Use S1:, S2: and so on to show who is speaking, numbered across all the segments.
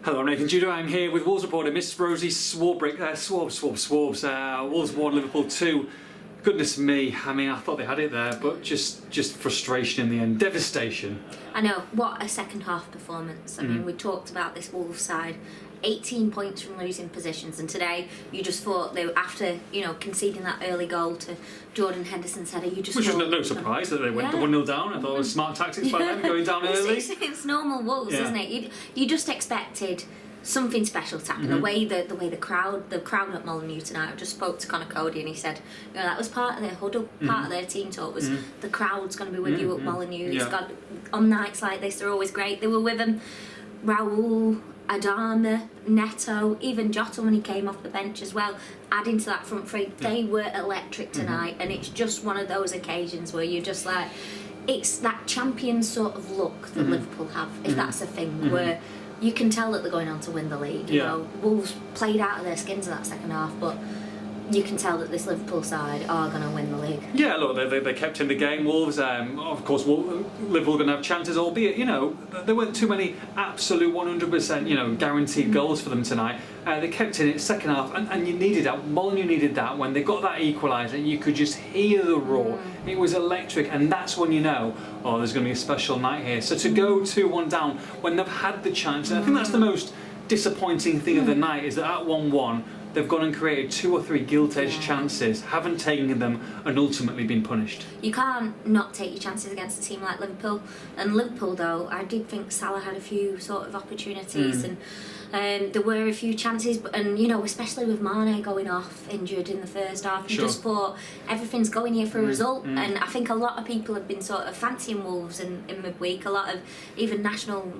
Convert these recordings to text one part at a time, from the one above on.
S1: Hello, Nathan Judo. I'm here with Wolves reporter Miss Rosie Swarbick. Wolves 1, Liverpool 2. Goodness me, I mean, I thought they had it there, but just frustration in the end, devastation.
S2: I know, what a second half performance. I mean, we talked about this Wolves side, 18 points from losing positions, and today you just thought they were, after, conceding that early goal to Jordan Henderson's header, you just
S1: Which
S2: thought...
S1: was no surprise that they went 1-0 down. I thought it was smart tactics by them, going down early.
S2: It's normal Wolves, isn't it? You just expected something special to happen. The way the crowd at Molineux tonight. I just spoke to Conor Cody and he said, that was part of their huddle, part of their team talk was the crowd's going to be with you at Molineux. It's got, on nights like this, they're always great. They were with him, Raul, Adama, Neto, even Jota when he came off the bench as well, adding to that front three. They were electric tonight, and it's just one of those occasions where you're just like, it's that champion sort of look that Liverpool have, if that's a thing, where you can tell that they're going on to win the league. You know, Wolves played out of their skins in that second half, but you can tell that this Liverpool side are going to win the league. Yeah,
S1: look, they kept in the game. Wolves, of course, Liverpool are going to have chances, albeit, there weren't too many absolute 100%, guaranteed goals for them tonight. They kept in it second half, and you needed that. Molineux needed that. When they got that equaliser, you could just hear the roar. It was electric, and that's when you know, there's going to be a special night here. So to go 2-1 down when they've had the chance, and I think that's the most disappointing thing of the night, is that at 1-1, they've gone and created 2 or 3 gilt-edged chances, haven't taken them, and ultimately been punished.
S2: You can't not take your chances against a team like Liverpool. And Liverpool, though, I did think Salah had a few sort of opportunities, and there were a few chances, and especially with Mane going off injured in the first half, you just thought everything's going here for a result. And I think a lot of people have been sort of fancying Wolves in midweek. A lot of even national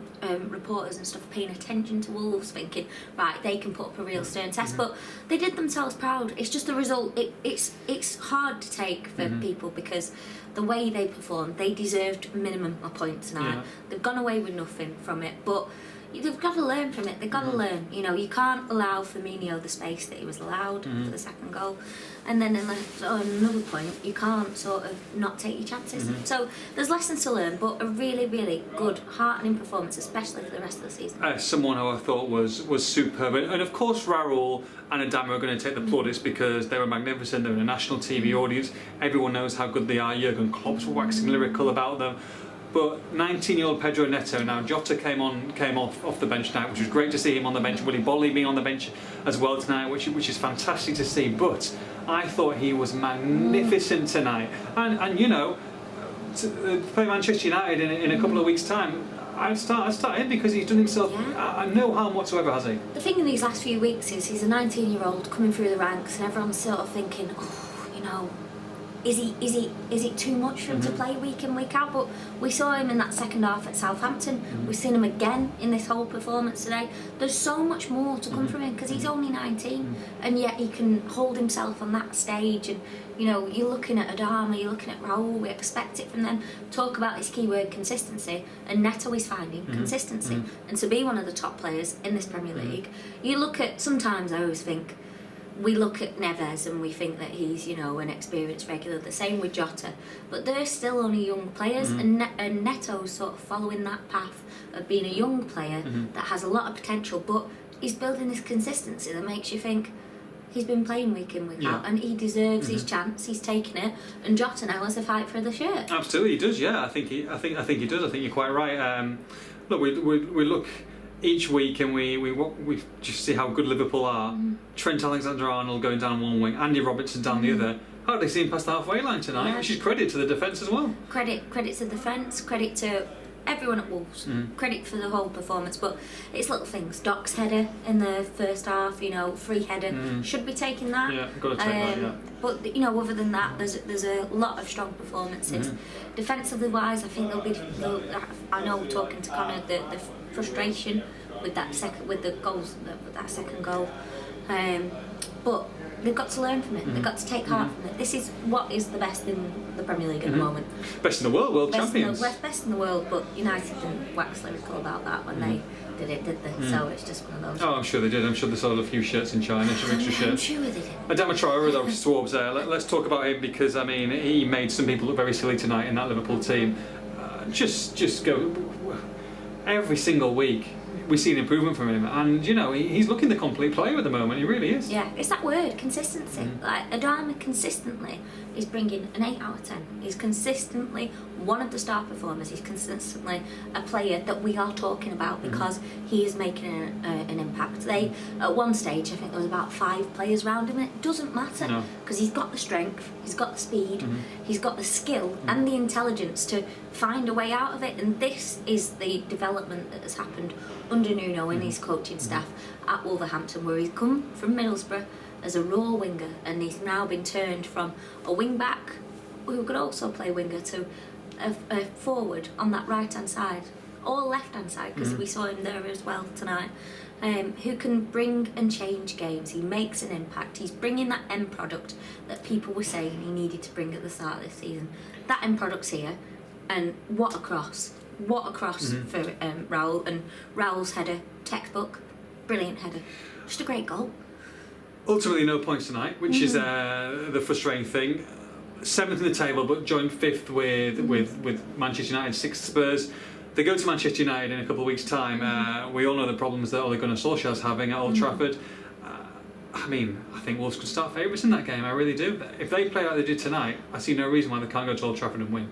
S2: reporters and stuff paying attention to Wolves, thinking, right, they can put up a real stern test. But they did themselves proud. It's just the result. It's hard to take for people, because the way they performed, they deserved minimum a point tonight. They've gone away with nothing from it, but they've got to learn from it. They've got to learn. You can't allow Firmino the space that he was allowed for the second goal. And then on another point, you can't sort of not take your chances. So there's lessons to learn, but a really, really good, heartening performance, especially for the rest of the season.
S1: Someone who I thought was superb. And of course, Raul and Adama are going to take the plaudits because they were magnificent. They're in a national TV audience. Everyone knows how good they are. Jurgen Klopp's waxing lyrical about them. But 19-year-old Pedro Neto, now Jota came off the bench tonight, which was great to see him on the bench. Willy Bolly being on the bench as well tonight, which is fantastic to see. But I thought he was magnificent tonight. And to play Manchester United in a couple of weeks' time, I'd start him, because he's done himself no harm whatsoever, has he?
S2: The thing in these last few weeks is he's a 19-year-old coming through the ranks, and everyone's sort of thinking, is it too much for him to play week in, week out? But we saw him in that second half at Southampton. We've seen him again in this whole performance today. There's so much more to come from him, because he's only 19, and yet he can hold himself on that stage. And you're looking at Adama, you're looking at Raul. We expect it from them. Talk about this keyword consistency, and Neto is finding consistency. And to be one of the top players in this Premier League, you look at, sometimes I always think, we look at Neves and we think that he's, an experienced regular. The same with Jota, but they're still only young players, and Neto's sort of following that path of being a young player that has a lot of potential, but he's building this consistency that makes you think he's been playing week in, week out, and he deserves his chance. He's taken it, and Jota now has a fight for the shirt.
S1: Absolutely, he does. Yeah, I think he does. I think you're quite right. Look, we look each week, and we just see how good Liverpool are. Trent Alexander-Arnold going down one wing, Andy Robertson down the other. Hardly seen past the halfway line tonight, which is credit to the defence as well.
S2: Credit to the defence, credit to everyone at Wolves, credit for the whole performance. But it's little things. Doc's header in the first half, free header, should be taking that.
S1: Yeah, got to take that. Yeah.
S2: But other than that, there's a lot of strong performances. Defensively wise, I think I know, talking to Conor, the frustration with that second goal, but they've got to learn from it. They've got to take heart from it. This is what is the best in the Premier League at the moment.
S1: Best in the world, champions.
S2: Best in the world, but United didn't wax lyrical about that when they did they? So it's just one of those.
S1: Oh, I'm sure they did. I'm sure they sold a few shirts in China, some extra shirts.
S2: I'm sure they did.
S1: Adama Traore, though, Swabs there. Let's talk about him, because he made some people look very silly tonight in that Liverpool team. Just go every single week. we see an improvement from him, and you know he's looking the complete player at the moment. He really is.
S2: Yeah, it's that word, consistency. Like Adama consistently is bringing an 8 out of 10. He's consistently one of the star performers. He's consistently a player that we are talking about because he is making an impact. They at one stage, I think there was about 5 players around him, and it doesn't matter because he's got the strength, he's got the speed, he's got the skill and the intelligence to find a way out of it. And this is the development that has happened under Nuno and his coaching staff at Wolverhampton, where he's come from Middlesbrough as a raw winger, and he's now been turned from a wing back who could also play winger to a forward on that right hand side, or left hand side, because we saw him there as well tonight, who can bring and change games. He makes an impact. He's bringing that end product that people were saying he needed to bring at the start of this season. That end product's here, and what a cross for Raul, and Raul's header, textbook, brilliant header, just a great goal.
S1: Ultimately, no points tonight, which is the frustrating thing. 7th in the table, but joined 5th with Manchester United, 6th Spurs. They go to Manchester United in a couple of weeks' time. We all know the problems that Ole Gunnar Solskjaer's having at Old Trafford. I mean, I think Wolves could start favourites in that game. I really do. If they play like they did tonight, I see no reason why they can't go to Old Trafford and win.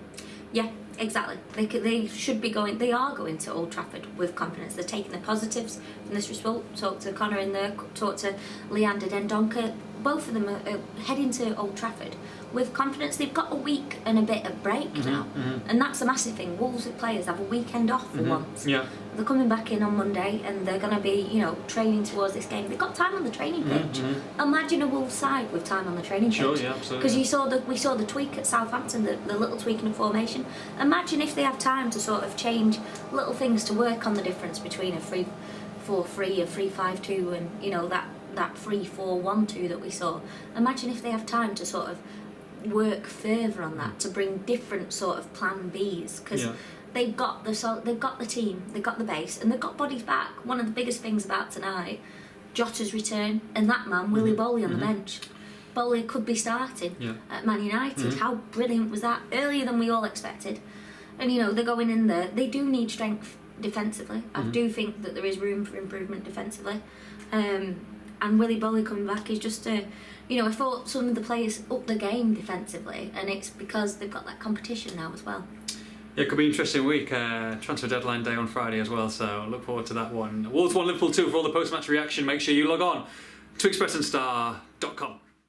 S2: Yeah, exactly. They should be going. They are going to Old Trafford with confidence. They're taking the positives from this result. Talk to Connor in there. Talk to Leander Dendoncker. Both of them are heading to Old Trafford with confidence. They've got a week and a bit of break now, and that's a massive thing. Wolves players have a weekend off for once.
S1: Yeah.
S2: They're coming back in on Monday, and they're going to be, training towards this game. They've got time on the training pitch. Imagine a Wolves side with time on the training pitch.
S1: Sure, yeah, absolutely.
S2: Because we saw the tweak at Southampton, the little tweak in the formation. Imagine if they have time to sort of change little things to work on the difference between a 3-4-3, a 3-5-2, and that 3-4-1-2 that we saw. Imagine if they have time to sort of work further on that, to bring different sort of plan Bs, because they've got the team, they've got the base, and they've got bodies back. One of the biggest things about tonight, Jota's return, and that man Willy Bolly on the bench. Bolly could be starting at Man United. How brilliant was that? Earlier than we all expected. And they're going in there. They do need strength defensively. I do think that there is room for improvement defensively. And Willy Bolly coming back is just I thought some of the players up the game defensively, and it's because they've got that competition now as well.
S1: Yeah, it could be an interesting week. Transfer deadline day on Friday as well, so look forward to that one. Wolves 1, Liverpool 2 for all the post-match reaction. Make sure you log on to expressandstar.com.